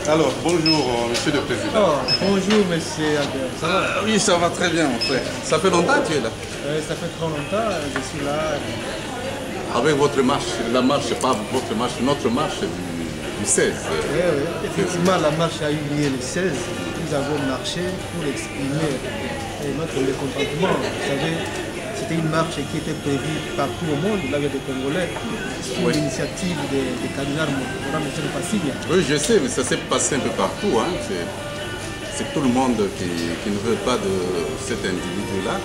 Alors, bonjour, monsieur le président. Oh, bonjour, monsieur Albert. Ça va? Oui, ça va très bien, mon frère. Ça fait longtemps que tu es là? Oui, ça fait trop longtemps, je suis là. Avec votre marche, la marche, pas votre marche, notre marche du 16. Oui, effectivement, la marche a eu lieu le 16. Nous avons marché pour exprimer notre mécontentement. Vous savez, c'était une marche qui était prévue partout au monde, là, il y a des Congolais, sur l'initiative des cardinal Moran Passigna. Oui, je sais, mais ça s'est passé un peu partout. Hein. C'est tout le monde qui ne veut pas de cet individu-là.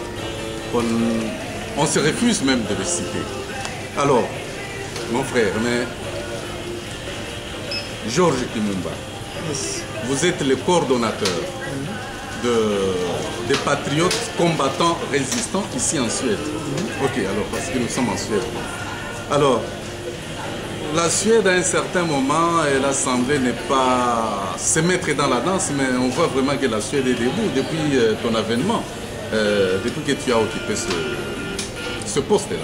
On se refuse même de le citer. Alors, mon frère, mais Georges Kimumba, vous êtes le coordonnateur des patriotes combattants résistants ici en Suède. Ok, alors, parce que nous sommes en Suède. Alors, la Suède, à un certain moment, elle a semblé ne pas se mettre dans la danse, mais on voit vraiment que la Suède est debout depuis ton avènement, depuis que tu as occupé ce poste-là.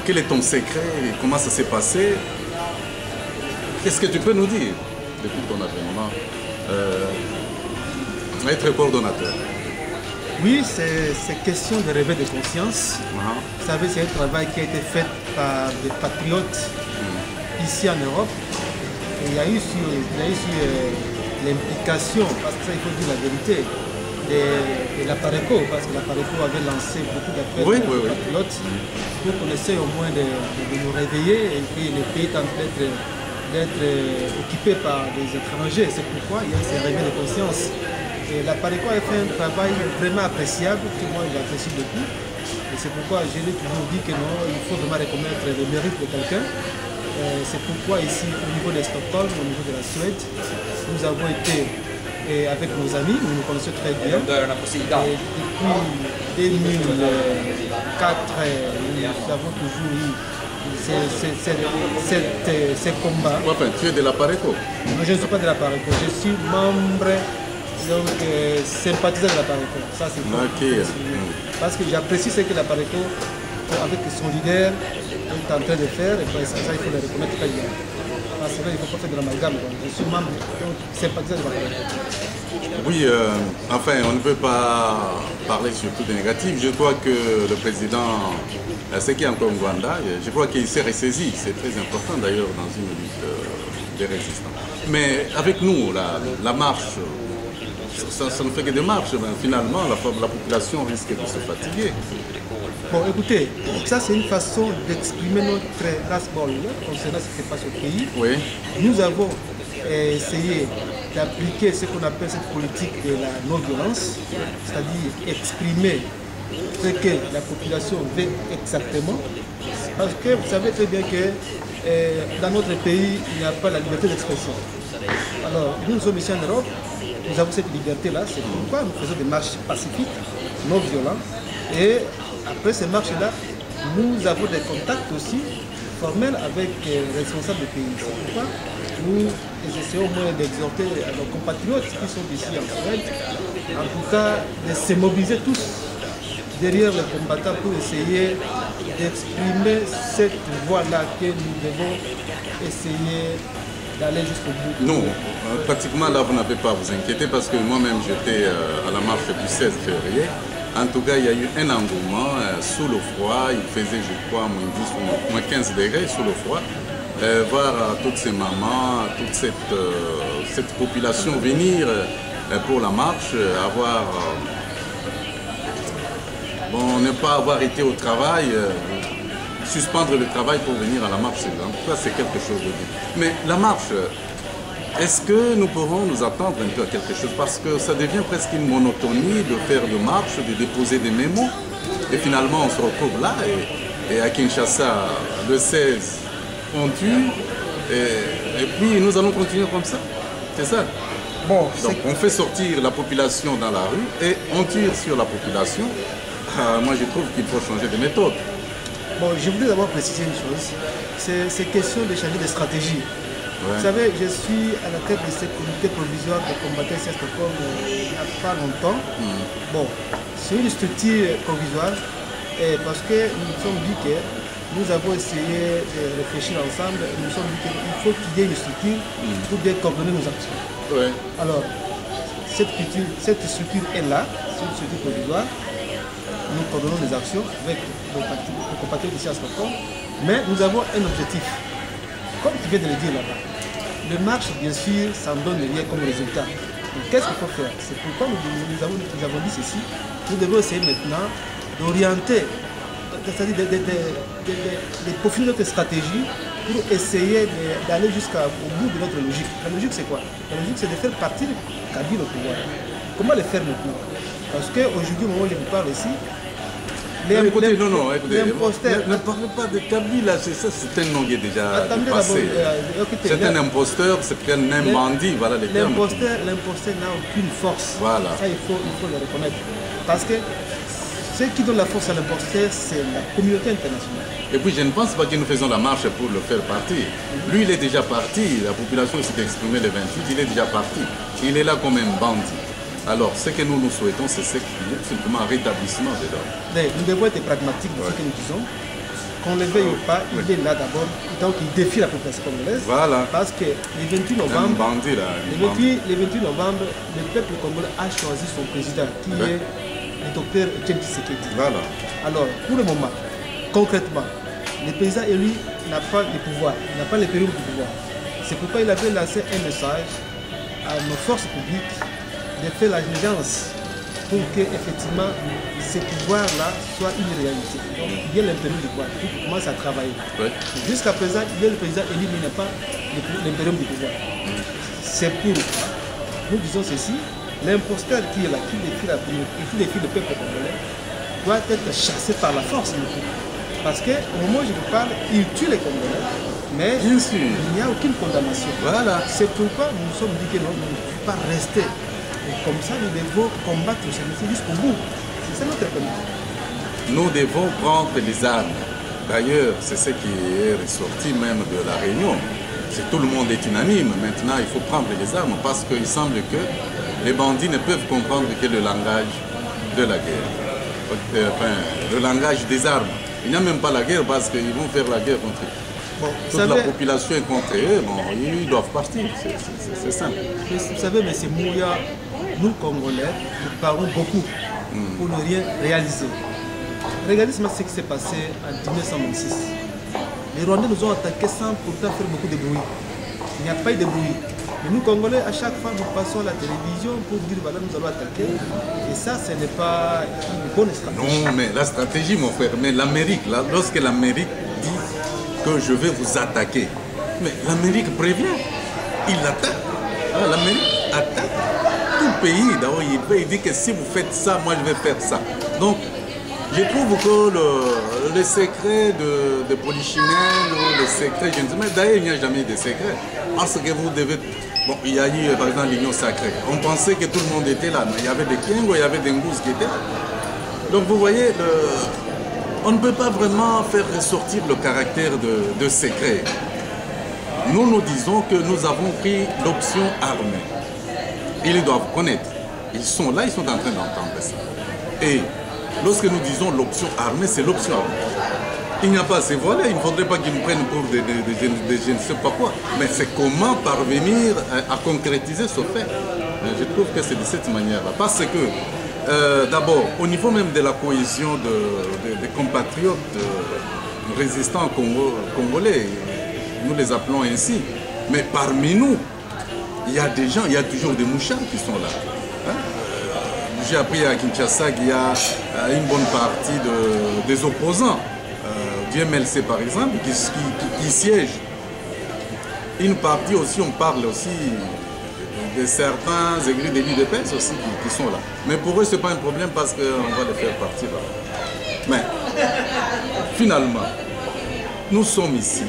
Quel est ton secret? Comment ça s'est passé? Qu'est-ce que tu peux nous dire depuis ton avènement? Être coordonnateur. Oui, c'est question de réveil de conscience. Vous savez, c'est un travail qui a été fait par des patriotes ici en Europe. Et il y a eu l'implication, parce que ça, il faut dire la vérité, de la Pareco, parce que la Pareco avait lancé beaucoup d'appels aux patriotes. Donc on essaie au moins de nous réveiller, et puis le pays est en train d'être occupé par des étrangers. C'est pourquoi il y a ces réveils de conscience. Et la Pareco a fait un travail vraiment appréciable, que moi j'apprécie beaucoup. Et c'est pourquoi je l'ai toujours dit que non, il faut vraiment reconnaître le mérite de quelqu'un. C'est pourquoi ici, au niveau de Stockholm, au niveau de la Suède, nous avons été avec nos amis, nous nous connaissons très bien. Et depuis 2004, nous avons toujours eu ces combats. Enfin, tu es de la Pareco? Non, je ne suis pas de la Pareco, je suis membre. Donc, sympathisant de la Pareco, ça c'est fort. Parce que j'apprécie ce que la Pareco, avec son leader, est en train de faire, et ça il faut le reconnaître très bien. Parce que là, il ne faut pas faire de l'amalgame. Je suis membre, donc sympathisant de la Pareco. Oui, enfin, on ne peut pas parler surtout de négatif. Je crois que le président, ce qui est encore Ngwanda, je crois qu'il s'est ressaisi. C'est très important d'ailleurs dans une lutte des résistants. Mais avec nous, la marche, ça ne fait que des marches, mais finalement la population risque de se fatiguer. Bon, écoutez, ça c'est une façon d'exprimer notre ras-bol concernant ce qui se passe au pays. Oui. Nous avons essayé d'appliquer ce qu'on appelle cette politique de la non-violence, c'est-à-dire exprimer ce que la population veut exactement. Parce que vous savez très bien que dans notre pays, il n'y a pas la liberté d'expression. Alors, nous sommes ici en Europe, nous avons cette liberté-là, c'est pourquoi nous faisons des marches pacifiques, non violentes. Et après ces marches-là, nous avons des contacts aussi formels avec les responsables du pays. C'est pourquoi nous essayons au moins d'exhorter nos compatriotes qui sont ici en Suède, en tout cas de se mobiliser tous derrière les combattants pour essayer d'exprimer cette voie-là que nous devons essayer d'aller jusqu'au bout. Non, pratiquement là vous n'avez pas à vous inquiéter parce que moi-même j'étais à la marche du 16 février. En tout cas, il y a eu un engouement sous le froid. Il faisait, je crois, moins 10 ou moins 15 degrés sous le froid. Voir toutes ces mamans, toute cette population venir pour la marche, ne pas avoir été au travail, suspendre le travail pour venir à la marche. En tout cas, c'est quelque chose de bien. Mais la marche, est-ce que nous pourrons nous attendre un peu à quelque chose? Parce que ça devient presque une monotonie de faire de marche, de déposer des mémos. Et finalement, on se retrouve là. Et à Kinshasa, le 16, on tue. Et puis, nous allons continuer comme ça. C'est ça. Bon, donc, on fait sortir la population dans la rue et on tire sur la population. Moi, je trouve qu'il faut changer de méthode. Bon, je voulais d'abord préciser une chose. C'est question de changer de stratégie. Ouais. Vous savez, je suis à la tête de cette comité provisoire de combattre à Stockholm il n'y a pas longtemps. Bon, c'est une structure provisoire parce que nous nous sommes dit que nous avons essayé de réfléchir ensemble et nous nous sommes dit qu'il faut qu'il y ait une structure pour bien coordonner nos actions. Ouais. Alors, cette structure est là, c'est une structure provisoire. Nous coordonnons les actions avec nos compatriotes ici à Stockholm, mais nous avons un objectif. Comme tu viens de le dire là-bas, le marche, bien sûr, ça ne donne rien comme résultat. Donc, qu'est-ce qu'il faut faire? C'est pourquoi nous avons dit ceci. Nous devons essayer maintenant d'orienter, c'est-à-dire de peaufiner notre stratégie pour essayer d'aller jusqu'au bout de notre logique. La logique, c'est quoi? La logique, c'est de faire partir Kabila au pouvoir. Comment le faire maintenant? Parce qu'aujourd'hui, au moment où je vous parle ici, écoutez, ne parlez pas de Kabila, c'est un nom qui est déjà passé. C'est un imposteur, c'est un bandit, voilà les termes. L'imposteur n'a aucune force. Voilà. Ça, il faut le reconnaître. Parce que ce qui donne la force à l'imposteur, c'est la communauté internationale. Et puis je ne pense pas que nous faisons la marche pour le faire partir. Lui, il est déjà parti, la population s'est exprimée le 28, il est déjà parti. Il est là comme un bandit. Alors, ce que nous souhaitons, c'est simplement un rétablissement de l'ordre. Nous devons être pragmatiques dans ce que nous disons. Qu'on le veuille ou pas, il est là d'abord, donc il défie la population congolaise. Voilà. Parce que le 28 novembre, le 28 novembre, le peuple congolais a choisi son président, qui est le docteur Etienne Tshisekedi. Voilà. Alors, pour le moment, concrètement, le président élu n'a pas de pouvoir, il n'a pas les périodes de pouvoir. C'est pourquoi il avait lancé un message à nos forces publiques de faire la diligence pour que effectivement ces pouvoirs-là soient une réalité. Donc il y a l'impérium du pouvoir, il commence à travailler. Ouais. Jusqu'à présent, il y a le président élu, mais il n'a pas l'impérium du pouvoir. C'est pour, nous disons ceci, l'imposteur qui est là, qui défie la communauté, qui défie le peuple congolais, doit être chassé par la force. Parce qu'au moment où je vous parle, il tue les Congolais, mais il n'y a aucune condamnation. Voilà. C'est pourquoi nous nous sommes dit que non, nous ne pouvons pas rester. Et comme ça, nous devons combattre ce monsieur jusqu'au bout. C'est ça notre politique. Nous devons prendre les armes. D'ailleurs, c'est ce qui est ressorti même de la réunion. Tout le monde est unanime. Maintenant, il faut prendre les armes parce qu'il semble que les bandits ne peuvent comprendre que le langage de la guerre. Enfin, le langage des armes. Il n'y a même pas la guerre parce qu'ils vont faire la guerre contre eux. Bon, toute la population est contre eux, bon, ils doivent partir, c'est simple. Vous savez, M. Mouya, nous Congolais, nous parlons beaucoup pour ne rien réaliser. Regardez ce qui s'est passé en 1926. Les Rwandais nous ont attaqués sans pourtant faire beaucoup de bruit. Il n'y a pas eu de bruit. Mais nous Congolais, à chaque fois, nous passons à la télévision pour dire voilà, nous allons attaquer. Et ça, ce n'est pas une bonne stratégie. Non, mais la stratégie, mon frère, mais l'Amérique, lorsque l'Amérique dit que je vais vous attaquer. Mais l'Amérique prévient, il attaque. L'Amérique attaque tout pays. D'abord, il dit que si vous faites ça, moi je vais faire ça. Donc, je trouve que le secret de Polichinelle, le secret, je ne sais pas, d'ailleurs il n'y a jamais eu de secret. Parce que vous devez... Bon, il y a eu par exemple l'Union sacrée. On pensait que tout le monde était là, mais il y avait des Kiengo, il y avait des Ngouz qui étaient là. Donc vous voyez, on ne peut pas vraiment faire ressortir le caractère de secret. Nous nous disons que nous avons pris l'option armée. Ils doivent connaître. Ils sont là, ils sont en train d'entendre ça. Et lorsque nous disons l'option armée, c'est l'option armée. Il n'y a pas ces volets, il ne faudrait pas qu'ils nous prennent pour des je ne sais pas quoi. Mais c'est comment parvenir à concrétiser ce fait. Je trouve que c'est de cette manière-là. Parce que d'abord, au niveau même de la cohésion des compatriotes résistants congolais, nous les appelons ainsi, mais parmi nous, il y a des gens, il y a toujours des mouchards qui sont là. Hein? J'ai appris à Kinshasa qu'il y a une bonne partie des opposants, du MLC par exemple, qui siègent. Une partie aussi, on parle aussi de certains aigris de l'UDPS aussi qui sont là. Mais pour eux, ce n'est pas un problème parce qu'on va les faire partir là. Mais finalement, nous sommes ici.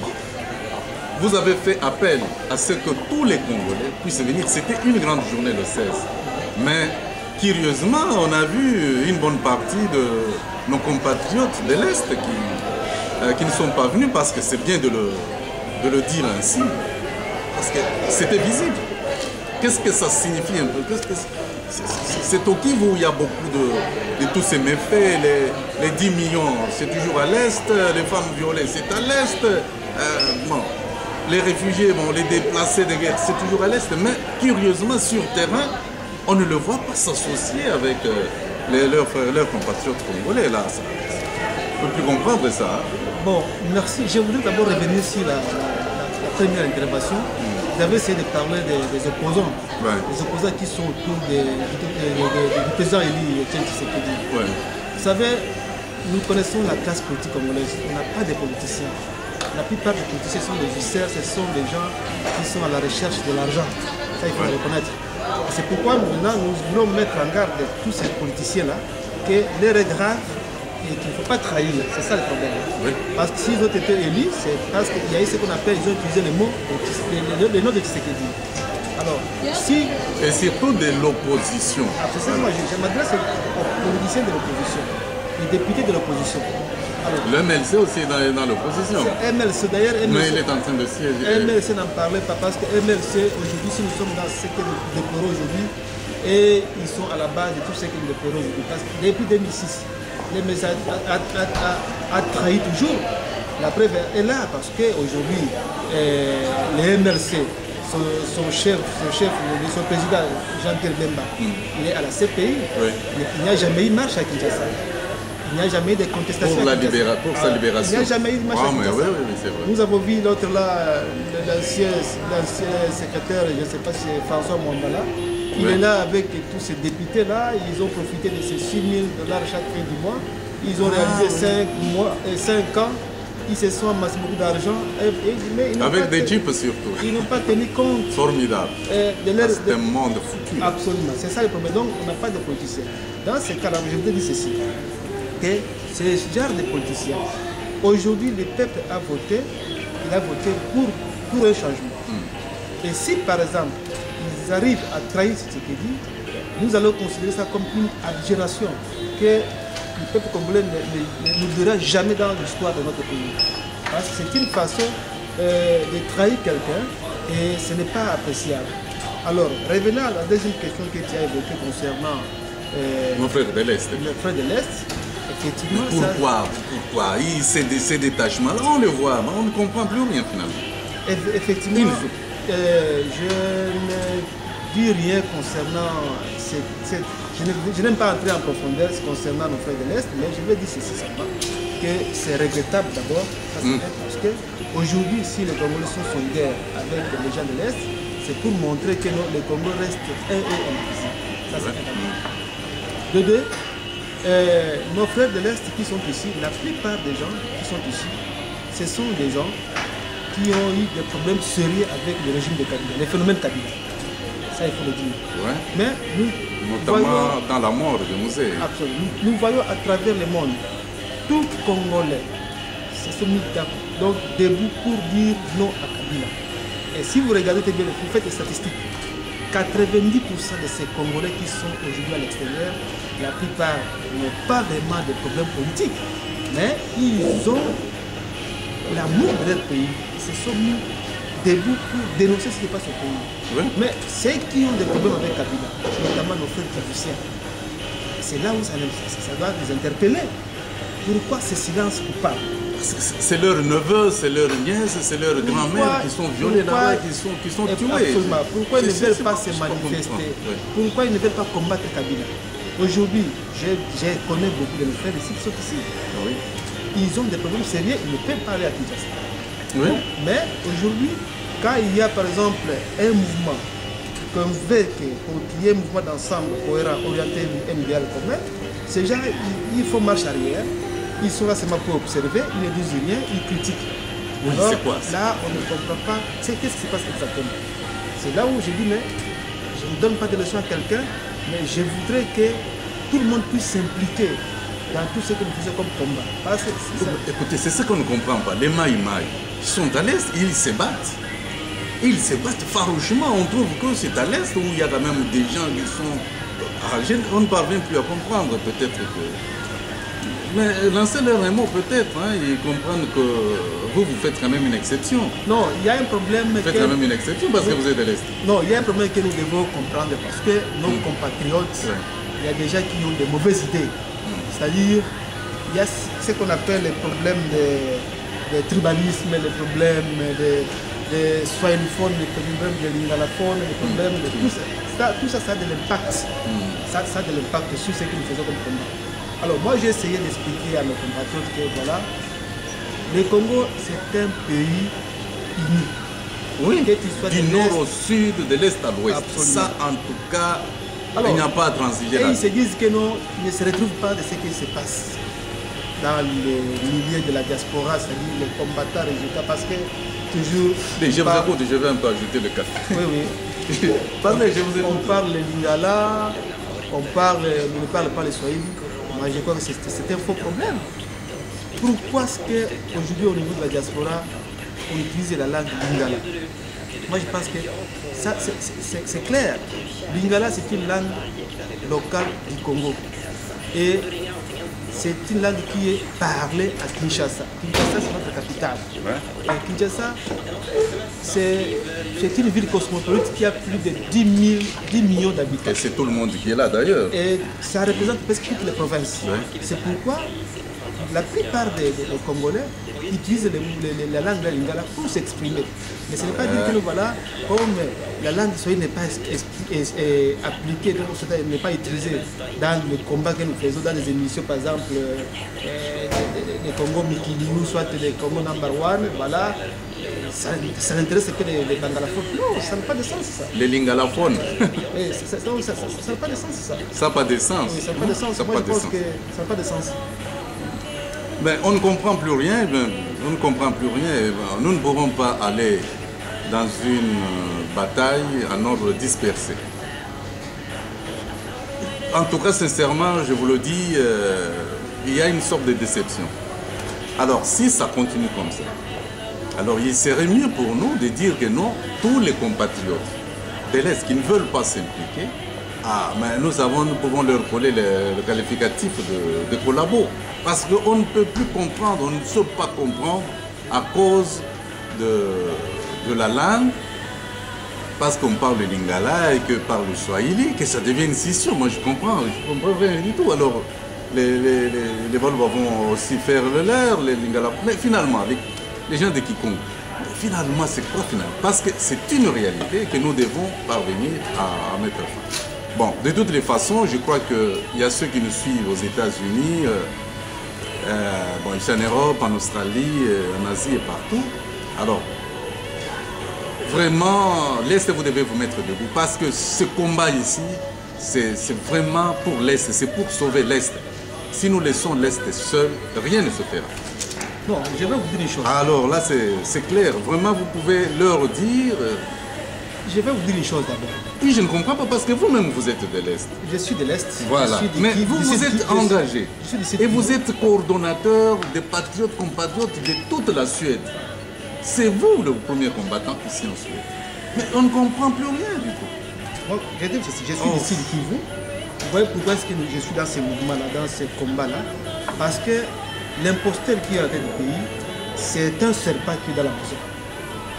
Vous avez fait appel à ce que tous les Congolais puissent venir. C'était une grande journée le 16. Mais curieusement, on a vu une bonne partie de nos compatriotes de l'Est qui ne sont pas venus parce que c'est bien de le dire ainsi. Parce que c'était visible. Qu'est-ce que ça signifie un peu? c'est au Kivu où il y a beaucoup de tous ces méfaits. Les 10 millions, c'est toujours à l'Est. Les femmes violées, c'est à l'Est. Bon, les réfugiés, bon, les déplacés de guerre, c'est toujours à l'Est. Mais curieusement, sur le terrain, on ne le voit pas s'associer avec leurs compatriotes congolais. Là, on ne peut plus comprendre ça. Hein. Bon, merci. Je voudrais d'abord revenir sur la première intervention. Vous avez essayé de parler des opposants. Ouais. Les opposants qui sont autour du président élu Etienne Tshisekedi. Ouais. Vous savez, nous connaissons la classe politique congolaise. On n'a pas de politiciens. La plupart des politiciens sont des huissiers, ce sont des gens qui sont à la recherche de l'argent. Ça, il faut le reconnaître. C'est pourquoi maintenant nous voulons mettre en garde tous ces politiciens-là que l'heure est grave et qu'il ne faut pas trahir. C'est ça le problème. Oui. Parce que s'ils ont été élus, c'est parce qu'il y a eu ce qu'on appelle, ils ont utilisé les mots, les noms de Tshisekedi. Alors, si... Et surtout de l'opposition. C'est ça, moi je m'adresse aux politiciens de l'opposition, les députés de l'opposition. Le MLC aussi est dans l'opposition. MLC d'ailleurs. Mais il est en train de siéger. MLC n'en parlait pas parce que MLC, aujourd'hui, si nous sommes dans ce que nous déplorons aujourd'hui, et ils sont à la base de tout ce que nous déplorons aujourd'hui. Parce que depuis 2006, le message a trahi toujours. La preuve est là parce qu'aujourd'hui, le MLC, son chef, son président, Jean-Pierre Bemba, il est à la CPI. Oui. Il n'y a jamais eu marche à Kinshasa. Il n'y a jamais eu de contestation. Pour sa libération. Il n'y a jamais eu de marche à Kinshasa. Oui, c'est vrai. Nous avons vu l'autre là, l'ancien secrétaire, je ne sais pas si c'est François Mwambala. Il est là avec tous ces députés-là, ils ont profité de ces 6 000 $ chaque fin du mois. Ils ont réalisé 5 ans, ils se sont amassés beaucoup d'argent. Avec des jeeps surtout. Ils n'ont pas tenu compte. Formidable. C'est un monde foutu. Absolument, c'est ça le problème. Donc on n'a pas de politiciens. Dans ce cas-là, je voudrais dire ceci, que c'est ce genre de politiciens. Aujourd'hui, le peuple a voté, il a voté pour un changement. Et si par exemple, ils arrivent à trahir ce qu'il dit, nous allons considérer ça comme une abjuration que le peuple congolais n'oubliera jamais dans l'histoire de notre pays. Parce que c'est une façon de trahir quelqu'un et ce n'est pas appréciable. Alors, revenons à la deuxième question que tu as évoquée concernant mon frère de l'Est. Le frère de l'Est, effectivement. Pourquoi ces détachements-là, on le voit, mais on ne comprend plus rien finalement. Effectivement. Je ne dis rien concernant je n'aime pas entrer en profondeur concernant nos frères de l'Est, mais je vais dire ceci seulement, que c'est regrettable d'abord, parce qu'aujourd'hui, si les Congolais sont solidaires avec les gens de l'Est, c'est pour montrer que les Congolais restent un et indivisibles. Ça, c'est un. De deux, nos frères de l'Est qui sont ici, la plupart des gens qui sont ici, ce sont des gens qui ont eu des problèmes sérieux avec le régime de Kabila, les phénomènes Kabila. Ça, il faut le dire. Ouais. Mais nous notamment dans la mort de Mosé. Absolument. Nous voyons à travers le monde, tout Congolais se met donc debout pour dire non à Kabila. Et si vous regardez bien, vous faites les statistiques, 90% de ces Congolais qui sont aujourd'hui à l'extérieur, la plupart n'ont pas vraiment de problèmes politiques, mais ils ont l'amour de leur pays. Ils se sont mis debout pour dénoncer ce qui se passe au pays. Oui. Mais ceux qui ont des problèmes avec Kabila, notamment nos frères kivusiens, c'est là où ça doit les interpeller. Pourquoi ce silence coupable? C'est leurs neveux, c'est leurs nièces, c'est leurs grand-mères qui sont violées là-bas, qui sont tuées. Absolument. Pourquoi ils ne veulent pas se manifester? Pourquoi ils ne veulent pas combattre Kabila? Aujourd'hui, je connais beaucoup de mes frères ici qui sont ici. Oui. Ils ont des problèmes sérieux, ils ne peuvent pas aller à Kinshasa. Oui. Mais aujourd'hui, quand il y a par exemple un mouvement qu'on veut pour qu'il y ait un mouvement d'ensemble cohérent, orienté un idéal commun, ces gens, il faut marche arrière, ils sont là seulement pour observer, ils ne disent rien, ils critiquent. Oui, c'est quoi ça? Là, on ne comprend pas qu'est-ce qui se passe exactement. C'est là où je dis, mais je ne donne pas de leçon à quelqu'un, mais je voudrais que tout le monde puisse s'impliquer dans tout ce que nous faisons comme combat. Écoutez, c'est ça qu'on ne comprend pas. Les Maï-Maï sont à l'Est, ils se battent. Ils se battent farouchement. On trouve que c'est à l'Est où il y a quand même des gens qui sont âgés. On ne parvient plus à comprendre peut-être que... Mais lancez-leur un mot peut-être, hein, ils comprennent que vous faites quand même une exception. Non, il y a un problème. Vous faites quand même une exception parce que vous êtes de l'Est. Non, il y a un problème que nous devons comprendre parce que nos compatriotes, il y a des gens qui ont de mauvaises idées. C'est-à-dire, il y a ce qu'on appelle les problèmes de tribalisme, les problèmes de swahilophones, les problèmes de lingalaphone, les problèmes de tout ça. Tout ça, ça a de l'impact. Ça a de l'impact sur ce que nous faisons comme combat. Alors moi j'ai essayé d'expliquer à mes compatriotes que voilà, le Congo c'est un pays uni. Oui, du nord au sud, de l'est à l'ouest. Ça en tout cas, alors, il n'y a pas à transiger là. Ils se disent que non, ils ne se retrouvent pas de ce qui se passe dans les milieux de la diaspora, c'est-à-dire les combattants résultats, parce que toujours... Mais je vous écoute, je vais un peu ajouter le café. Oui, oui. Parlez, je vous écoute. On parle le lingala, on ne parle pas le swahili. Moi, je crois que c'est un faux problème. Pourquoi est-ce qu'aujourd'hui, au niveau de la diaspora, on utilise la langue lingala? Moi, je pense que ça, c'est clair. Lingala, c'est une langue locale du Congo. Et c'est une langue qui est parlée à Kinshasa. Kinshasa, c'est notre capitale. Ouais. Et Kinshasa, c'est une ville cosmopolite qui a plus de 10 millions d'habitants. Et c'est tout le monde qui est là d'ailleurs. Et ça représente presque toutes les provinces. Ouais. C'est pourquoi la plupart des Congolais utilisent la langue de lingala pour s'exprimer. Mais ce n'est pas dire que voilà, comme la langue swahili n'est pas appliquée, donc elle n'est pas utilisée dans les combats que nous faisons, dans les émissions, par exemple, les Congo Mikiliou, soit les Congo Number One, voilà. Ça n'intéresse que les bangalaphones. Non, ça n'a pas de sens ça. Les lingalaphones. Ça n'a pas de sens ça. Ça n'a pas de sens. Oui, ça n'a pas de sens. Moi je pense que ça n'a pas de sens. Ben, on ne comprend plus rien, on ne comprend plus rien. Nous ne pourrons pas aller dans une bataille en ordre dispersé. En tout cas, sincèrement, je vous le dis, il y a une sorte de déception. Alors, si ça continue comme ça, alors il serait mieux pour nous de dire que non, tous les compatriotes de l'Est qui ne veulent pas s'impliquer, mais nous pouvons leur coller le qualificatif de collabo. Parce qu'on ne peut plus comprendre, on ne sait pas comprendre à cause de la langue, parce qu'on parle le lingala et que parle le swahili, que ça devient une scission. Moi je comprends rien du tout. Alors les Volvo vont aussi faire le leur, les lingala. Mais finalement, avec les gens de quiconque, finalement c'est quoi finalement? Parce que c'est une réalité que nous devons parvenir à mettre fin. Bon, de toutes les façons, je crois qu'il y a ceux qui nous suivent aux États-Unis, ici en Europe, en Australie, en Asie et partout. Alors, vraiment, l'Est, vous devez vous mettre debout parce que ce combat ici, c'est vraiment pour l'Est, c'est pour sauver l'Est. Si nous laissons l'Est seul, rien ne se fera. Non, je vais vous dire une chose. Alors là, c'est clair. Vraiment, vous pouvez leur dire... Je vais vous dire une chose d'abord. Oui, je ne comprends pas parce que vous-même, vous êtes de l'Est. Je suis de l'Est. Voilà. Mais vous êtes engagé. Et vous êtes coordonnateur des patriotes, compatriotes de toute la Suède. C'est vous le premier combattant ici en Suède. Mais on ne comprend plus rien du tout. Moi, je suis ici de Kivu. Vous voyez pourquoi est-ce que je suis dans ce mouvement-là, dans ce combat-là? Parce que l'imposteur qui est à tête du pays, c'est un serpent qui est dans la maison.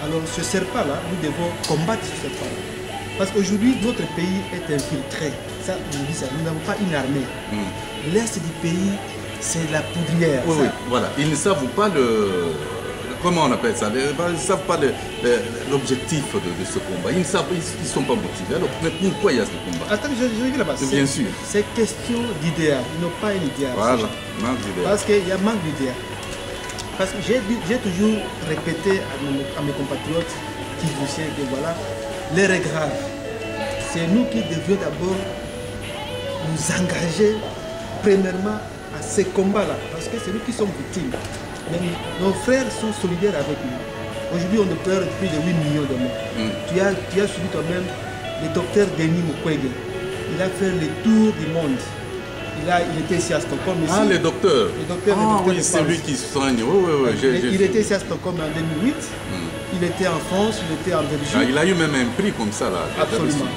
Alors ce serpent-là, nous devons combattre ce serpent-là. Parce qu'aujourd'hui, notre pays est infiltré. Ça, nous dit ça, nous n'avons pas une armée. L'Est du pays, c'est la poudrière. Oui, oui, voilà. Ils ne savent pas comment on appelle ça? Ils ne savent pas l'objectif de ce combat. Ils ne savent pas, ils ne sont pas motivés. Alors, mais pourquoi il y a ce combat? Attends, je vais là-bas. Bien sûr. C'est question d'idéal. Ils n'ont pas une idéal. Voilà, manque d'idéal. Parce qu'il y a manque d'idéal. Parce que j'ai toujours répété à mes compatriotes qui vous savent que voilà, l'heure est grave. C'est nous qui devions d'abord nous engager premièrement à ces combats-là. Parce que c'est nous qui sommes victimes. Mais nos frères sont solidaires avec nous. Aujourd'hui, on pleure plus de 8 millions de morts. Tu as suivi toi-même le docteur Denis Mukwege. Il a fait le tour du monde. Il était ici à Stockholm. Ici. Ah, le docteur. Oui, c'est lui qui soigne. Oui. Il était ici à Stockholm en 2008. Il était en France, il était en Belgique. Il a eu même un prix comme ça, là. Absolument.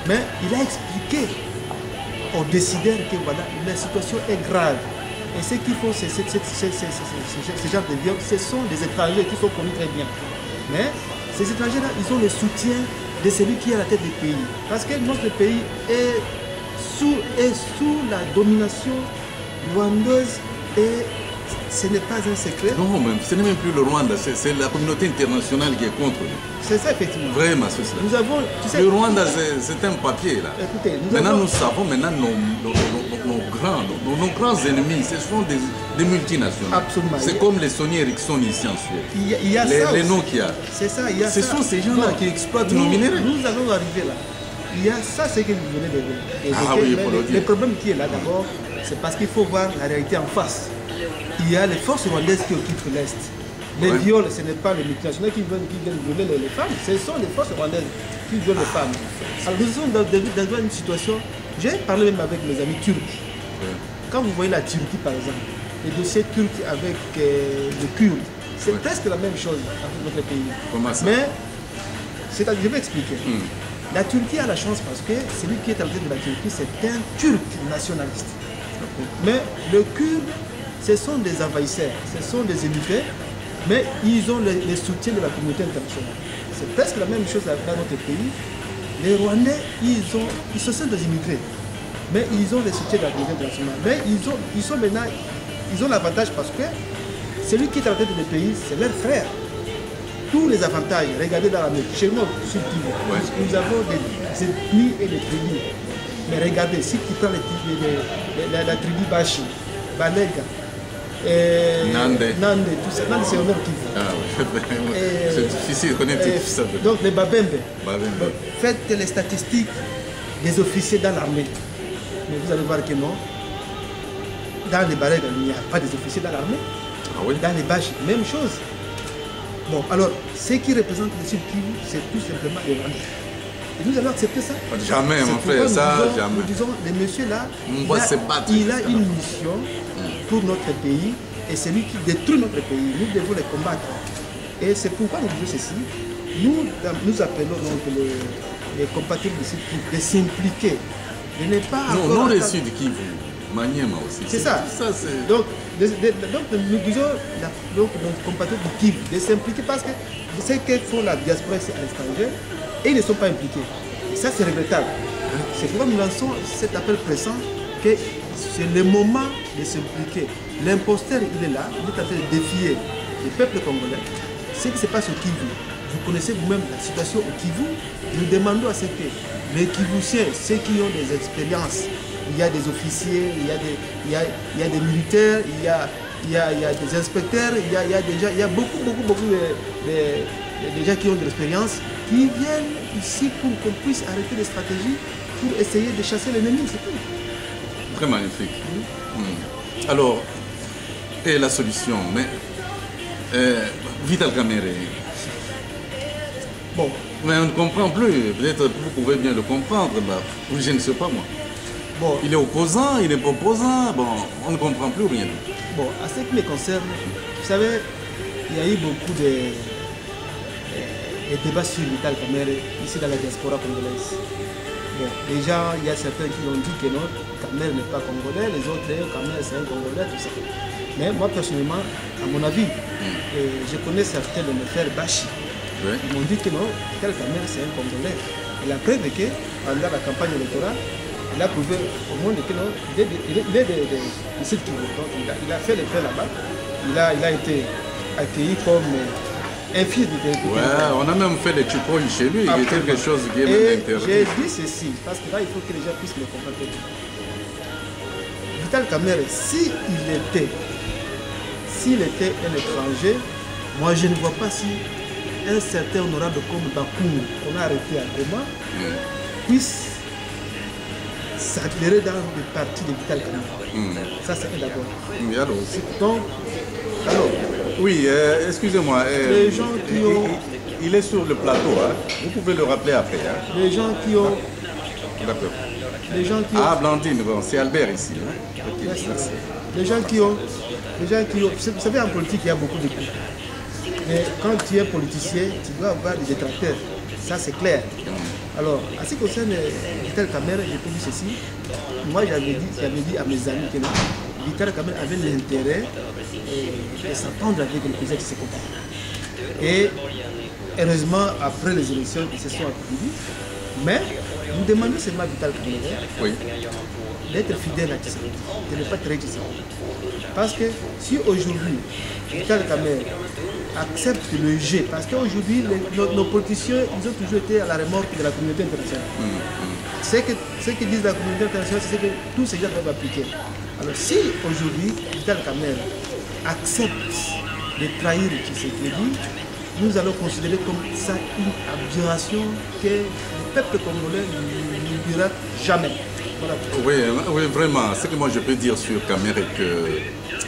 Mais il a expliqué aux décideurs que voilà, la situation est grave. Et ceux qui font ce genre de viol, ce sont des étrangers qui sont connus très bien. Mais ces étrangers-là, ils ont le soutien de celui qui est à la tête du pays. Parce que notre pays est sous la domination rwandaise et ce n'est pas un secret. Non, mais ce n'est même plus le Rwanda, c'est la communauté internationale qui est contre nous. C'est ça, effectivement. Vraiment, c'est ça. Nous avons, tu sais, le Rwanda, c'est un papier, là. Écoutez, nous savons nos grands ennemis, ce sont des multinationales. Absolument. C'est comme les Sony Ericsson ici en Suède. Il y a les Nokia. C'est ça, il y a ce ça. sont ces gens-là qui exploitent nos minéraux. Nous allons arriver là. Il y a ça, c'est que vous venez de ah oui, le problème qui est là d'abord, c'est parce qu'il faut voir la réalité en face. Il y a les forces rwandaises qui occupent l'Est. Les viols, ce n'est pas les multinationales qui viennent violer les femmes, ce sont les forces rwandaises qui violent les femmes. Alors nous sommes dans une situation, j'ai parlé même avec mes amis turcs. Quand vous voyez la Turquie par exemple, les dossiers turcs avec les Kurdes, c'est presque la même chose avec notre pays. Comment ça? Mais, je vais expliquer. La Turquie a la chance parce que celui qui est à la tête de la Turquie, c'est un Turc nationaliste. Mais le Kurde, ce sont des envahisseurs, ce sont des immigrés, mais ils ont le soutien de la communauté internationale. C'est presque la même chose dans notre pays. Les Rwandais, ils sont des immigrés, mais ils ont le soutien de la communauté internationale. Mais ils ont l'avantage parce que celui qui est à la tête du pays, c'est leur frère. Tous les avantages, regardez dans la mer, chez nous, sur Kivu, nous avons des ethnies et des tribus. Mais regardez, si tu prends la tribu Bashi, Balega, Nande, tout ça, Nande c'est au nord Kivu. Ah oui, c'est difficile de connaître tout ça. Donc les Babembe. Faites les statistiques des officiers dans l'armée. Mais vous allez voir que non. Dans les Balega, il n'y a pas des officiers dans l'armée. Ah oui? Dans les Bashi, même chose. Bon, alors, ce qui représente le Sud Kivu, c'est tout simplement les Rwandais. Et nous allons accepter ça. Jamais, mon frère, jamais. Nous disons, le monsieur là, il a une mission pour notre pays, et c'est lui qui détruit notre pays. Nous devons les combattre. Et c'est pourquoi nous disons ceci. Nous appelons donc les compatriotes du Sud Kivu de s'impliquer, de ne pas... Non, les Sud Kivu. Maniema aussi. C'est ça. Donc, nous disons nos compatriotes du Kivu de s'impliquer parce que ce que font la diaspora ici à l'étranger, et ils ne sont pas impliqués. Et ça, c'est regrettable. C'est pourquoi nous lançons cet appel pressant que c'est le moment de s'impliquer. L'imposteur, il est là, il est en train de défier le peuple congolais. Ce qui se passe au Kivu, vous connaissez vous-même la situation au Kivu. Nous demandons à ce que les Kivusiens, ceux qui ont des expériences, il y a des officiers, il y a des militaires, il y a des inspecteurs, il y a beaucoup de gens qui ont de l'expérience, qui viennent ici pour qu'on puisse arrêter les stratégies, pour essayer de chasser l'ennemi, c'est tout. Très magnifique. Alors, et la solution, mais Vital Kamerhe. Bon. Mais on ne comprend plus, peut-être vous pouvez bien le comprendre, je ne sais pas moi. Bon. Il est opposant, il n'est pas opposant, bon, on ne comprend plus rien. Bon, à ce qui me concerne, vous savez, il y a eu beaucoup de débats sur Vital Kamerhe ici dans la diaspora congolaise. Bon, déjà, il y a certains qui ont dit que non, Kamerhe n'est pas congolais, les autres, Kamerhe c'est un congolais, tout ça. Mais moi personnellement, à mon avis, je connais certains de mes frères Bashi. Ils m'ont dit que non, Vital Kamerhe c'est un congolais. Et la preuve est que pendant la campagne électorale, il a prouvé au monde que non, il est de Sud Kivu. Donc il a fait les faits là-bas. Il a été accueilli comme un fils de ouais, on a même fait des chipoles chez lui. Il y a quelque chose qui est même interdit. J'ai dit ceci, parce que là, il faut que les gens puissent me comprendre. Vital Kamerhe, s'il était un étranger, moi je ne vois pas si un certain honorable comme Bakoum, qu'on a arrêté à Goma, puisse s'adhérer dans le parti de Vital Kamerhe. Ça, c'est d'abord. Donc, alors, oui, excusez-moi. Les gens qui ont... Il est sur le plateau, hein. Vous pouvez le rappeler après. Hein. Les gens qui ont... D'accord. Les gens qui ont... Ah, Blandine, bon, c'est Albert ici. Hein. Okay, merci. Les gens qui ont... Vous savez, en politique, il y a beaucoup de coups. Mais quand tu es politicien, tu dois avoir des détracteurs. Ça, c'est clair. Alors, en ce qui concerne Vital Kamerhe, je peux dire ceci. Moi, j'avais dit à mes amis que Vital Kamerhe avait l'intérêt de s'entendre avec le président Tshisekedi. Et heureusement, après les élections, ils se sont accordés. Mais nous demandons seulement à Vital Kamerhe d'être fidèle à Tshisekedi, de ne pas trahir Tshisekedi. Parce que si aujourd'hui, Vital Kamerhe accepte le jeu, parce qu'aujourd'hui, nos politiciens, ils ont toujours été à la remorque de la communauté internationale. Ce que disent la communauté internationale, c'est que tous ces gens doivent appliquer. Alors si aujourd'hui, Vital Kamerhe accepte de trahir Tshisekedi, nous allons considérer comme ça une aberration que le peuple congolais n'oubliera jamais. Voilà. Oui, vraiment. Ce que moi je peux dire sur Kamerhe,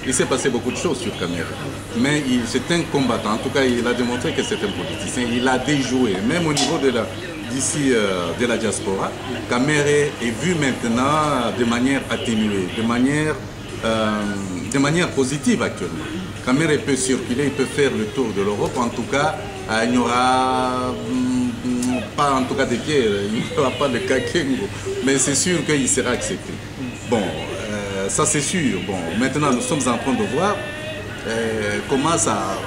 il s'est passé beaucoup de choses sur Kamerhe. Mais c'est un combattant. En tout cas, il a démontré que c'est un politicien. Il a déjoué, même au niveau de la diaspora. Kamerhe est vu maintenant de manière atténuée, de manière positive actuellement. Kamerhe peut circuler, il peut faire le tour de l'Europe. En tout cas, il n'y aura pas en tout cas de guerre, il n'y aura pas de Kakengo. Mais c'est sûr qu'il sera accepté. Bon, ça c'est sûr. Bon, maintenant nous sommes en train de voir comment ça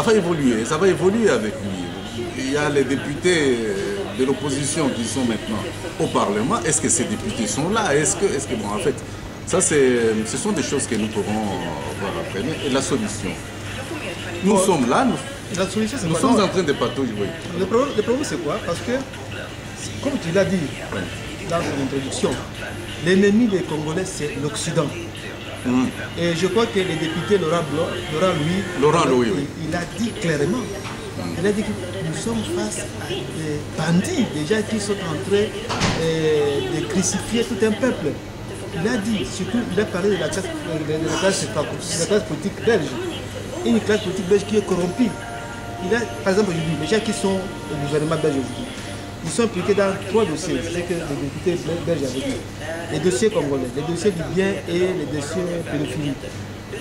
va évoluer. Ça va évoluer avec lui. Il y a les députés de l'opposition qui sont maintenant au Parlement. Est-ce que ces députés sont là? Est-ce que bon, en fait, ça ce sont des choses que nous pourrons voir après. Et la solution, nous sommes là, nous sommes en train de patauger. Oui. Le problème c'est quoi? Parce que, comme tu l'as dit dans ton introduction, l'ennemi des Congolais c'est l'Occident. Et je crois que le député Laurent Louis, il a dit clairement, il a dit que nous sommes face à des bandits déjà qui sont en train de crucifier tout un peuple. Il a dit, surtout, il a parlé de la classe politique belge. Une classe politique belge qui est corrompue. Il a, par exemple, les gens qui sont au gouvernement belge aujourd'hui, ils sont impliqués dans 3 dossiers. C'est ce que les députés belges avaient dit. Les dossiers congolais, les dossiers libyens et les dossiers pédophiliques.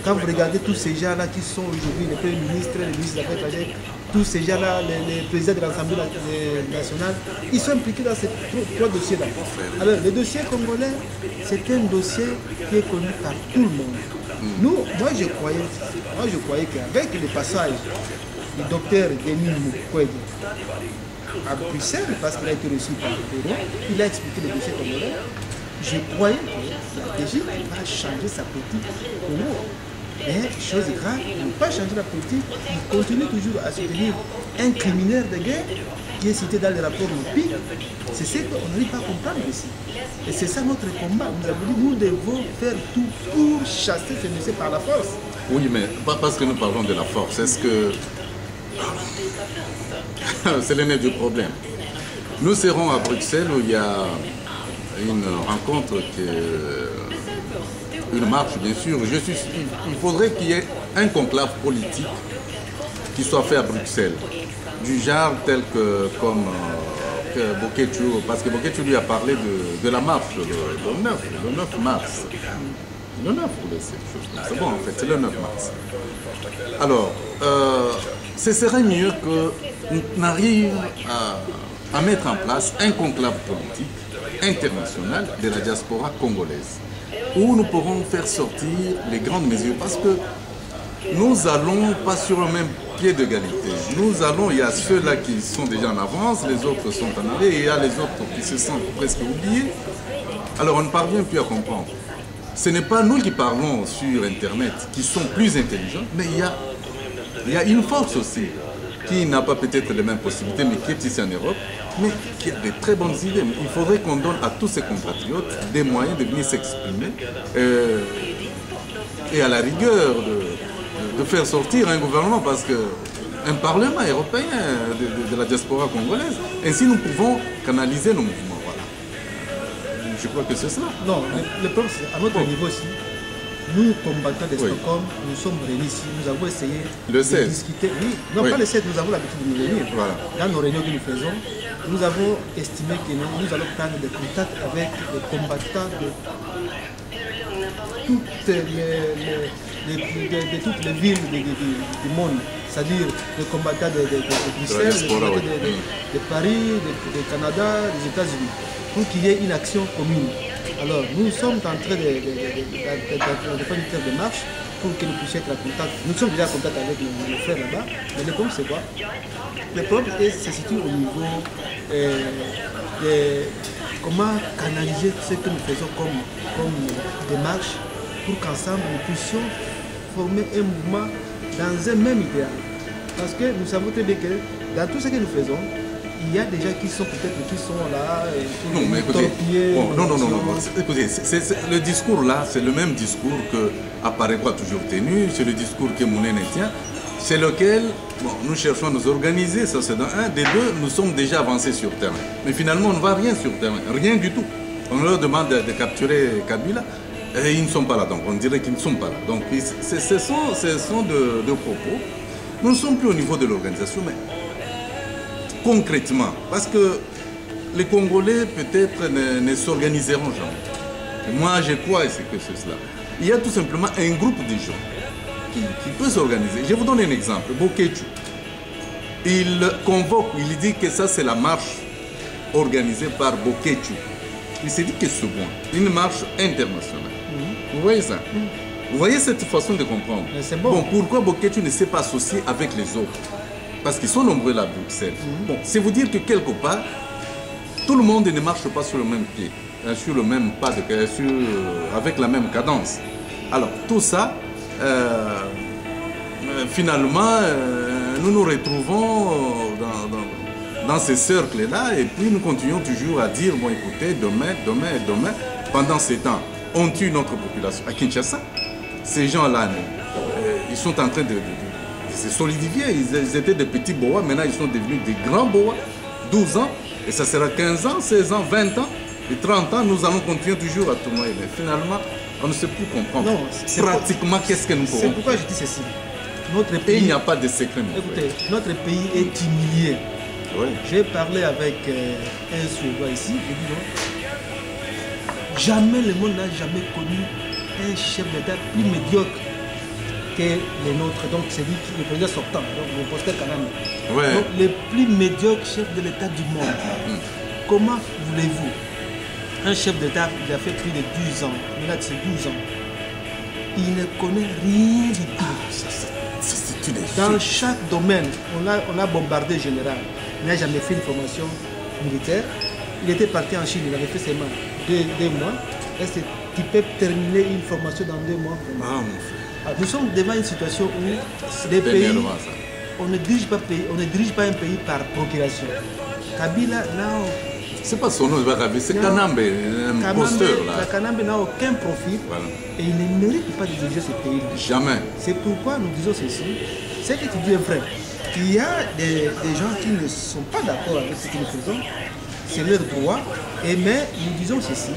Quand vous regardez tous ces gens-là qui sont aujourd'hui les premiers ministres, les ministres des Affaires étrangères, tous ces gens-là, les présidents de l'Assemblée nationale, ils sont impliqués dans ces 3 dossiers-là. Alors, le dossier congolais, c'est un dossier qui est connu par tout le monde. Moi, je croyais qu'avec le passage du docteur Denis Mukwege à Bruxelles, parce qu'il a été reçu par Béron, il a expliqué le dossier congolais. Je croyais que la DG va changer sa politique au Congo. Mais, chose grave, ils n'ont pas changé la politique, ils continuent toujours à soutenir un criminel de guerre qui est cité dans les rapports MOPI. C'est ce qu'on n'arrive pas à comprendre ici. Et c'est ça notre combat. Nous avons dit nous devons faire tout pour chasser ce monsieur par la force. Oui, mais pas parce que nous parlons de la force. Est-ce que c'est le nez du problème? Nous serons à Bruxelles où il y a une rencontre, une marche bien sûr. Il faudrait qu'il y ait un conclave politique qui soit fait à Bruxelles, du genre tel que comme Boketu, parce que Boketu lui a parlé de la marche le 9 mars. Le 9, c'est bon en fait, c'est le 9 mars. Alors, ce serait mieux qu'on arrive à mettre en place un conclave politique international de la diaspora congolaise, où nous pourrons faire sortir les grandes mesures, parce que nous n'allons pas sur le même pied d'égalité. Il y a ceux-là qui sont déjà en avance, les autres sont en arrière, et il y a les autres qui se sentent presque oubliés. Alors on ne parvient plus à comprendre. Ce n'est pas nous qui parlons sur Internet, qui sont plus intelligents, mais il y a une force aussi, qui n'a pas peut-être les mêmes possibilités, mais qui est ici en Europe, mais qui a de très bonnes idées. Il faudrait qu'on donne à tous ces compatriotes des moyens de venir s'exprimer et à la rigueur de faire sortir un gouvernement, parce qu'un parlement européen de la diaspora congolaise, ainsi nous pouvons canaliser nos mouvements. Voilà. Je crois que c'est ça. Non, le problème c'est à notre niveau aussi. Nous, combattants de Stockholm, nous sommes réunis ici, nous avons essayé de discuter. Oui, non, pas le 7, nous avons l'habitude de nous réunir. Voilà. Dans nos réunions que nous faisons, nous avons estimé que nous allons prendre des contacts avec les combattants de toutes les villes du monde, c'est-à-dire les combattants de Bruxelles, de Paris, du Canada, des États-Unis, pour qu'il y ait une action commune. Alors, nous sommes en train de faire une démarche pour que nous puissions être en contact. Nous sommes déjà en contact avec nos frères là-bas, mais le problème c'est quoi? Le problème se situe au niveau de comment canaliser ce que nous faisons comme démarche pour qu'ensemble nous puissions former un mouvement dans un même idéal. Parce que nous savons très bien que dans tout ce que nous faisons, il y a des gens qui sont peut-être qui sont là, non, mais écoutez, écoutez, le discours là, c'est le même discours que Aparekwa a toujours tenu, c'est le discours que Mounene tient, c'est lequel nous cherchons à nous organiser, ça c'est dans un. Des deux, nous sommes déjà avancés sur terrain. Mais finalement, on ne voit rien sur terrain, rien du tout. On leur demande de capturer Kabila et ils ne sont pas là, donc on dirait qu'ils ne sont pas là. Donc ce sont de propos. Nous ne sommes plus au niveau de l'organisation, mais concrètement, parce que les Congolais peut-être ne s'organiseront jamais. Et moi, je crois que c'est cela. Il y a tout simplement un groupe de gens qui peut s'organiser. Je vous donne un exemple. Boketu, il convoque, il dit que ça c'est la marche organisée par Boketu. Il s'est dit que c'est bon, une marche internationale. Vous voyez ça? Vous voyez cette façon de comprendre? Bon, pourquoi Boketu ne s'est pas associé avec les autres? Parce qu'ils sont nombreux là à Bruxelles. Bon, c'est vous dire que quelque part, tout le monde ne marche pas sur le même pied, sur le même pas, avec la même cadence. Alors, tout ça, finalement, nous nous retrouvons dans ces cercles-là et puis nous continuons toujours à dire, bon écoutez, demain, pendant ces temps, on tue notre population. À Kinshasa, ces gens-là, ils sont en train de se solidifier. Ils étaient des petits boas, maintenant ils sont devenus des grands boas, 12 ans, et ça sera 15 ans, 16 ans, 20 ans, et 30 ans, nous allons continuer toujours à tourner. Mais finalement, on ne sait plus comprendre. Non, pratiquement, qu'est-ce que nous pourrons. C'est pourquoi je dis ceci. Notre pays, il n'y a pas de secret. Écoutez, notre pays est humilié. Oui. J'ai parlé avec un Suédois ici, je dis non. Jamais le monde n'a jamais connu un chef d'État plus médiocre que les nôtres. Donc c'est lui le président sortant, donc le posteur Kanambe. Ouais. Donc le plus médiocre chef de l'État du monde. Comment voulez-vous un chef d'État, il a fait plus de 12 ans, maintenant c'est 12 ans. Il ne connaît rien du tout. Dans chaque domaine, on a bombardé le général. Il n'a jamais fait une formation militaire. Il était parti en Chine, il avait fait seulement 2 mois. Est-ce qu'il peut terminer une formation dans 2 mois? Alors, nous sommes devant une situation où les pays, on ne dirige pas un pays par procuration. Kabila, now, c'est pas son nom, c'est Kanambe, un posteur là. Kanambe n'a aucun profil et il ne mérite pas de diriger ce pays. Jamais. C'est pourquoi nous disons ceci. C'est que tu dis est vrai. Il y a des gens qui ne sont pas d'accord avec ce que nous faisons. C'est leur droit. Mais nous disons ceci.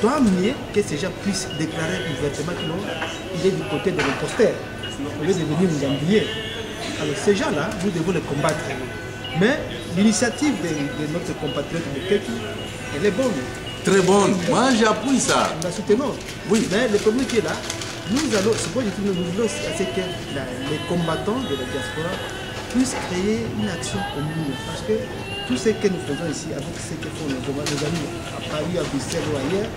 Tant mieux que ces gens puissent déclarer ouvertement qu'il est du côté de l'imposteur. Au lieu de venir nous embrouiller. Alors ces gens-là, nous devons les combattre. Mais l'initiative de notre compatriote Boketu, elle est bonne. Très bonne. Moi, j'appuie ça. Nous la soutenons. Oui. Mais le problème qui est là, nous voulons c'est que les combattants de la diaspora puissent créer une action commune. Parce que tout ce que nous faisons ici, avec ce que font nos amis à Paris, à Bruxelles ou ailleurs,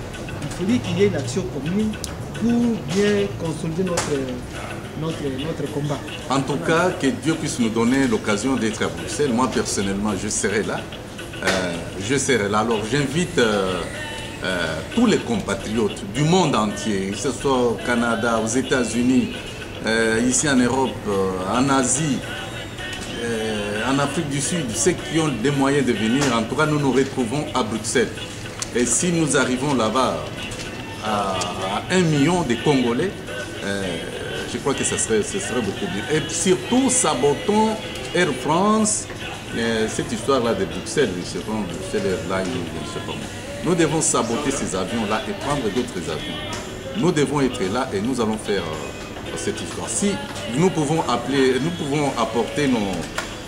il faut qu'il y ait une action commune pour bien consolider notre combat. En tout cas, que Dieu puisse nous donner l'occasion d'être à Bruxelles. Moi, personnellement, je serai là. Alors, j'invite tous les compatriotes du monde entier, que ce soit au Canada, aux États-Unis, ici en Europe, en Asie, en Afrique du Sud, ceux qui ont des moyens de venir. En tout cas, nous nous retrouvons à Bruxelles. Et si nous arrivons là-bas à 1 million de Congolais, je crois que ce serait beaucoup mieux. Et surtout, sabotons Air France, cette histoire-là de Bruxelles, Bruxelles Airlines, je ne sais pas moi. Nous devons saboter ces avions-là et prendre d'autres avions. Nous devons être là et nous allons faire cette histoire. Si nous pouvons apporter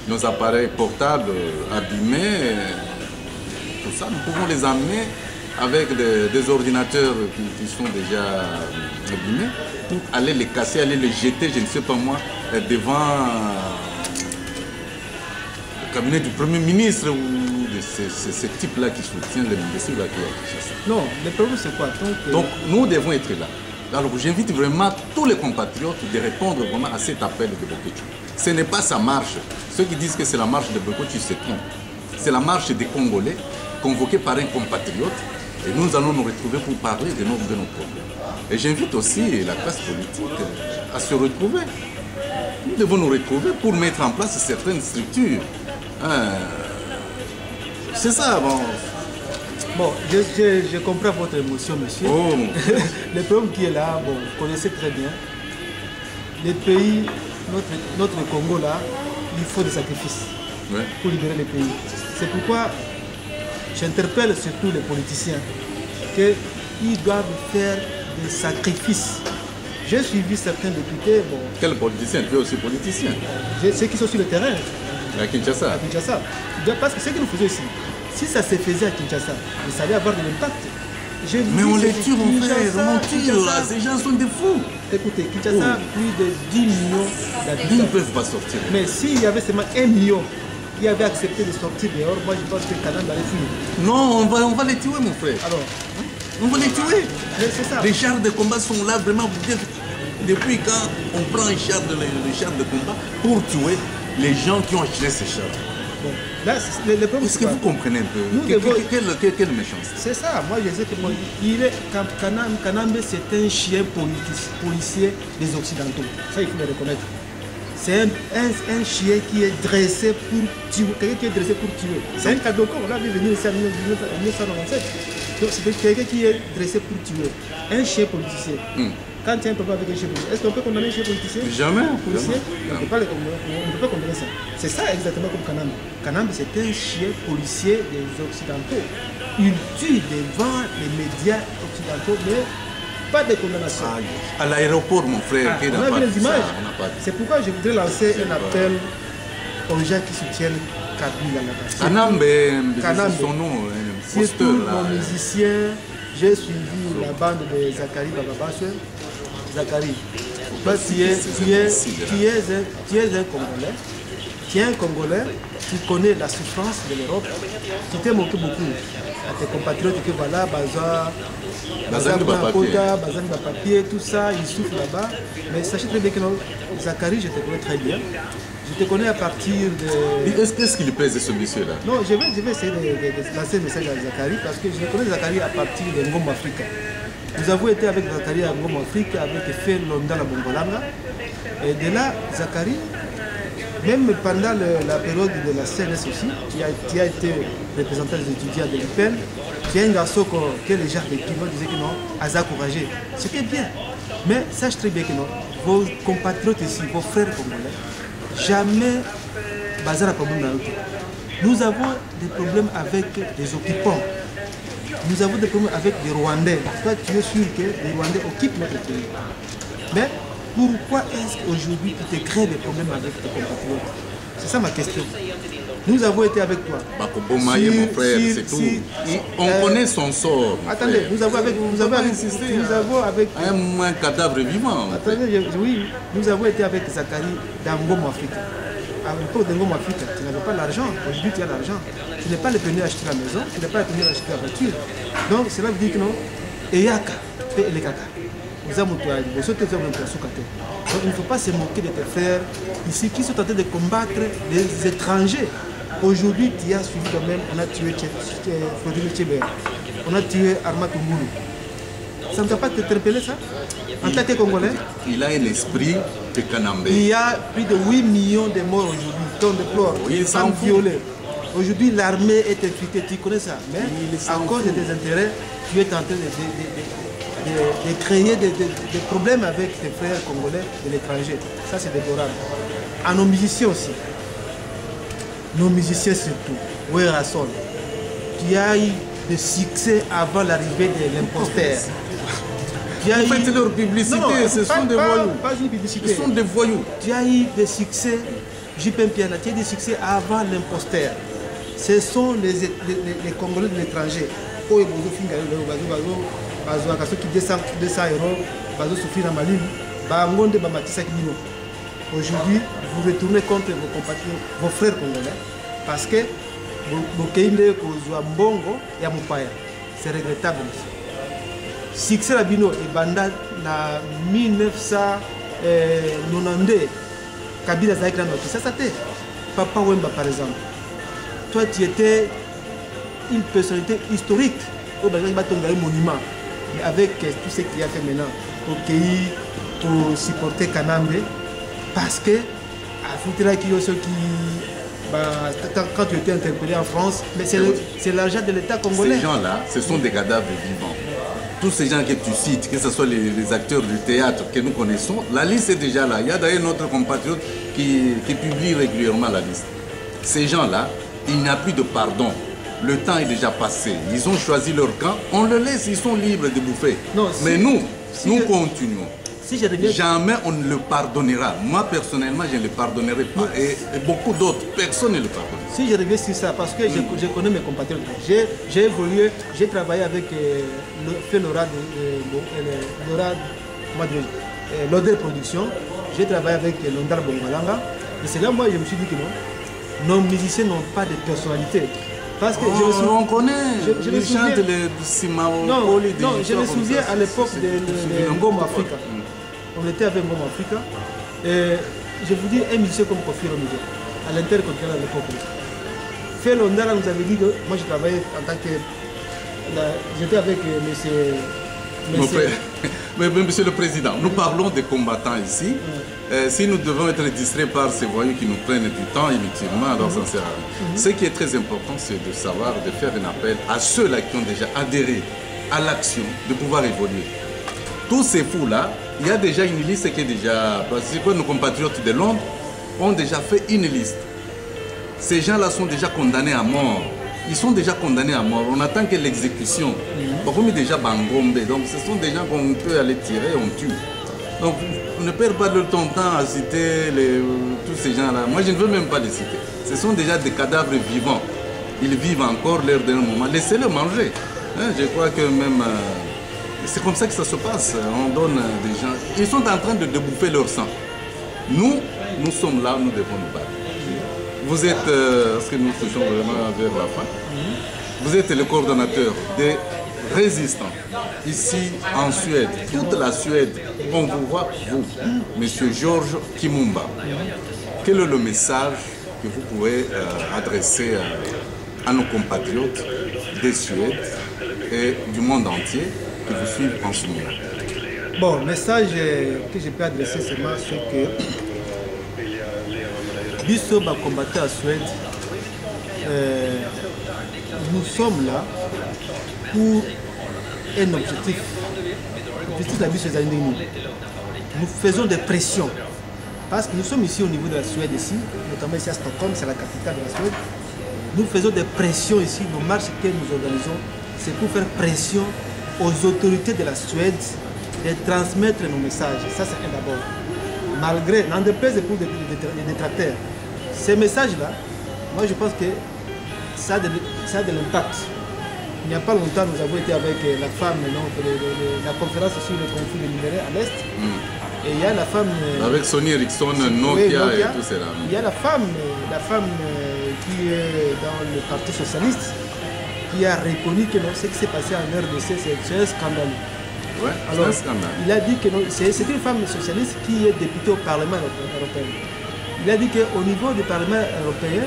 nos appareils portables abîmés, tout ça, nous pouvons les amener avec des ordinateurs qui sont déjà abîmés, pour aller les casser, aller les jeter, je ne sais pas moi, devant le cabinet du Premier ministre ou ce type-là qui soutient les ministres-là qui a Kinshasa. Non, le problème c'est quoi? Donc nous devons être là. Alors j'invite vraiment tous les compatriotes de répondre vraiment à cet appel de Bokotchu. Ce n'est pas sa marche. Ceux qui disent que c'est la marche de Bokotchu, c'est trompent. C'est la marche des Congolais convoquée par un compatriote et nous allons nous retrouver pour parler de nos problèmes. Et j'invite aussi la classe politique à se retrouver. Nous devons nous retrouver pour mettre en place certaines structures. C'est ça, bon. Bon, je comprends votre émotion, monsieur. Oh. Le problème qui est là, bon, vous connaissez très bien. Les pays, notre Congo là, il faut des sacrifices pour libérer les pays. C'est pourquoi j'interpelle surtout les politiciens qu'ils doivent faire des sacrifices. J'ai suivi certains députés. Bon, quel politicien? Tu es aussi politicien? Ceux qui sont sur le terrain. À Kinshasa. À Kinshasa. Parce que ce que nous faisons ici, si ça se faisait à Kinshasa, ça allait avoir de l'impact. Mais on les tue, mon frère, on tue là, ces gens sont des fous. Écoutez, Kinshasa, plus de 10 millions d'habitants. Ils ne peuvent pas sortir. Mais s'il y avait seulement 1 million qui avait accepté de sortir dehors, moi je pense que Kanam allait fuir. Non, on va les tuer, mon frère. Alors, on va les tuer. C'est ça. Les chars de combat sont là vraiment. Depuis quand on prend un char les chars de combat pour tuer les gens qui ont acheté ces chars? Bon, là, le problème, est-ce que vous comprenez un peu quelle méchanceté? C'est ça. Moi, je sais que Kanambe, c'est un chien policier des Occidentaux. Ça, il faut le reconnaître. C'est un chien qui est dressé pour tuer. Quelqu'un qui est dressé pour tuer. C'est un cadeau qu'on a vu venir ici en 1997. Donc, c'est quelqu'un qui est dressé pour tuer. Un chien politicien. Quand il y a un problème avec un chien politicien, est-ce qu'on peut condamner un chien politicien? Jamais. Policier? On ne peut pas condamner ça. C'est ça exactement comme Kanambe. Kanambe, c'est un chien policier des Occidentaux. Il tue devant les médias occidentaux, mais pas de condamnation. À l'aéroport, mon frère. On a vu les images. C'est pourquoi je voudrais lancer un appel aux gens qui soutiennent Kabila là-bas. Kanambe, c'est son nom. Surtout nos musiciens. J'ai suivi la bande de Zachary Bababache. Zachary, toi tu es un Congolais. Tu es un Congolais qui connaît la souffrance de l'Europe. Tu t'es moqué beaucoup à tes compatriotes que voilà, Bazan papier, tout ça, ils souffrent là-bas. Mais sachez très bien que Zachary, je te connais très bien. Je te connais à partir de... Qu'est-ce qu'il pèse ce monsieur-là? Non, je vais essayer de lancer un message à Zachary parce que je connais Zachary à partir de Ngoma Africa. Nous avons été avec Zachary à Ngoma Africa avec Fait Londa la Bongolanga. Et de là, Zachary, même pendant la période de la CNS aussi, qui a été représentant des étudiants de l'UPEN, tu es un garçon que les gens de Kimo disaient que non, Aza courageux. C'était bien. Mais sache très bien que non, vos compatriotes ici, vos frères congolais, jamais bazar à problème dans l'autre. Nous avons des problèmes avec les occupants. Nous avons des problèmes avec les Rwandais. Toi, tu es sûr que les Rwandais occupent notre pays. Mais pourquoi est-ce qu'aujourd'hui tu te crées des problèmes avec tes compatriotes? C'est ça ma question. Nous avons été avec toi. Bakobomaye, mon frère, c'est tout. On connaît son sort. Attendez, nous avons avec un cadavre vivant. Attendez, oui, nous avons été avec Zachary dans Ngoma Africa. À l'époque de Ngoma Africa, tu n'avais pas l'argent. Aujourd'hui, tu as l'argent. Tu n'es pas le premier à acheter la maison, tu n'es pas le premier à acheter la voiture. Donc, cela veut dire que non. Eyaka, fait les caca. Donc, il ne faut pas se moquer de tes frères ici qui sont en train de combattre les étrangers. Aujourd'hui, tu as suivi quand même, on a tué Florine Tchébert, on a tué Arma Tungulu. Ça ne t'a pas interpellé ça? En tant que Congolais, il a un esprit de Kanambe. Il y a plus de 8 millions de morts aujourd'hui, qu'on déplore, femmes violées. Aujourd'hui, l'armée est infiltrée, tu connais ça. Mais à cause de tes intérêts, tu es en train de créer des problèmes avec tes frères congolais de l'étranger. Ça, c'est déplorable. À nos musiciens aussi. Nos musiciens surtout. Werrason. Tu as eu des succès avant l'arrivée de l'imposteur. Vous faites leur publicité, ce sont des voyous. Pas une publicité. Ce sont des voyous. Tu as eu des succès, JPM Piana, tu as eu des succès avant l'imposteur. Ce sont les Congolais de l'étranger. Aujourd'hui, vous retournez contre vos compatriotes, vos frères congolais, parce que bokeinde kozwa mbongo ya mopaya. C'est regrettable. Succès la bino et banda na 1992 Kabila Zaïk Rano, ça c'était Papa Wemba par exemple. Toi tu étais une personnalité historique au monument, mais avec tout ce qu'il a fait maintenant pour pays, pour supporter Kanambe, parce que quand tu étais interpellé en France, mais c'est l'argent de l'État congolais. Ces gens-là, ce sont des cadavres vivants. Tous ces gens que tu cites, que ce soit les acteurs du théâtre que nous connaissons, la liste est déjà là. Il y a d'ailleurs notre compatriote qui publie régulièrement la liste. Ces gens-là, il n'y a plus de pardon. Le temps est déjà passé. Ils ont choisi leur camp. On le laisse, ils sont libres de bouffer. Non, mais nous continuons. Si jamais on ne le pardonnera. Moi, personnellement, je ne le pardonnerai pas. Et beaucoup d'autres, personne ne le pardonnera. Si je reviens sur ça, parce que je connais mes compatriotes, j'ai évolué, j'ai travaillé avec l'Odel Production, j'ai travaillé avec Londal Bongalanga. Et c'est là, moi, je me suis dit que non, nos musiciens n'ont pas de personnalité. Parce que on connaît, je me souviens de Simao. Non, je me souviens à l'époque de Ngom Africa. On était avec Ngom Africa. Et je vous dis, un musicien comme Kofi Olomide, à l'intercontinental à l'époque. Félo Ndala nous avait dit que moi je travaillais en tant que. J'étais avec Monsieur le Président, nous parlons des combattants ici. Si nous devons être distraits par ces voyous qui nous prennent du temps inutilement, alors ça ne sert à rien. Ce qui est très important, c'est de savoir, de faire un appel à ceux-là qui ont déjà adhéré à l'action, de pouvoir évoluer. Tous ces fous-là, il y a déjà une liste qui est déjà... Parce que nos compatriotes de Londres ont déjà fait une liste. Ces gens-là sont déjà condamnés à mort. Ils sont déjà condamnés à mort. On attend que l'exécution. On est déjà bangombe. Donc ce sont des gens qu'on peut aller tirer, on tue. Donc on ne perd pas de temps à citer tous ces gens-là. Moi je ne veux même pas les citer. Ce sont déjà des cadavres vivants. Ils vivent encore leur dernier moment. Laissez-les manger. Je crois que même... c'est comme ça que ça se passe. On donne des gens... Ils sont en train de bouffer leur sang. Nous sommes là, nous devons nous battre. Vous êtes, parce que nous touchons vraiment vers la fin, vous êtes le coordonnateur des résistants ici en Suède, toute la Suède. On vous voit, vous, Monsieur Georges Kimumba. Quel est le message que vous pouvez adresser à nos compatriotes des Suèdes et du monde entier qui vous suivent en ce moment? Bon, le message que je peux adresser seulement, c'est que Bisso va combattre à Suède. Nous sommes là pour un objectif. L'objectif de la Bisso, nous faisons des pressions. Parce que nous sommes ici au niveau de la Suède, ici, notamment ici à Stockholm, c'est la capitale de la Suède. Nous faisons des pressions ici, nos marches que nous organisons, c'est pour faire pression aux autorités de la Suède de transmettre nos messages. Ça, c'est un d'abord. Malgré, n'en déplaise pour les détracteurs, ces messages-là, moi je pense que ça a de l'impact. Il n'y a pas longtemps, nous avons été avec la femme, la conférence sur le conflit des minéraux à l'Est. Et il y a la femme... Avec Sony Ericsson, Nokia et tout cela. Il y a la femme qui est dans le Parti Socialiste, qui a reconnu que ce qui s'est passé en RDC, c'est un scandale. Ouais, alors, il a dit que c'est une femme socialiste qui est députée au Parlement européen. Il a dit qu'au niveau du Parlement européen,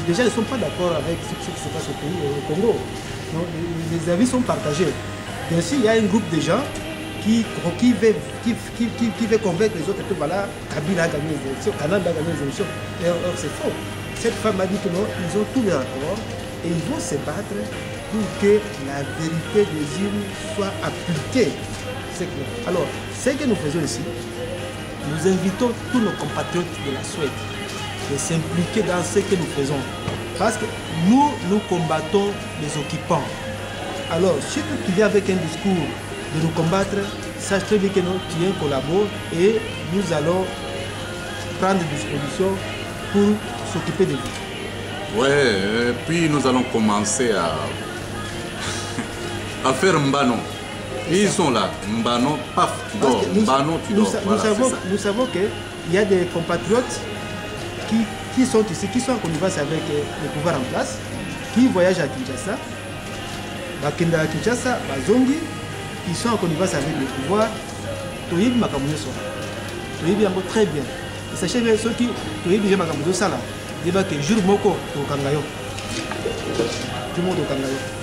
les gens ne sont pas d'accord avec ce qui se passe au pays, au Congo. Donc, les avis sont partagés. Bien sûr, il y a un groupe de gens qui veut convaincre les autres que voilà, Kabila a gagné les élections, Kanada a gagné les élections. Or, c'est faux. Cette femme a dit que non, ils ont tous les accords et ils vont se battre pour que la vérité des urnes soit appliquée. Alors, ce que nous faisons ici, nous invitons tous nos compatriotes de la Suède de s'impliquer dans ce que nous faisons. Parce que nous combattons les occupants. Alors, si tu viens avec un discours de nous combattre, sache très bien que nous, tu viens collaborer et nous allons prendre des dispositions pour s'occuper de vous. Ouais, et puis nous allons commencer à faire Mbano. Ils sont là. Mbano, paf, tu dors. Mbano, tu dors. Nous savons qu'il y a des compatriotes qui qui sont ici, qui sont en connivence avec le pouvoir en place, qui voyagent à Kinshasa, Bakenda à Kinshasa, Bazongi, qui sont en connivence avec le pouvoir, Toyib Makamuyo Toyib Yango très bien. Et sachez que ceux qui Toyib Makamuyo Sala, débat que jour Moko au Kangayo. Tout le monde au Kangayo.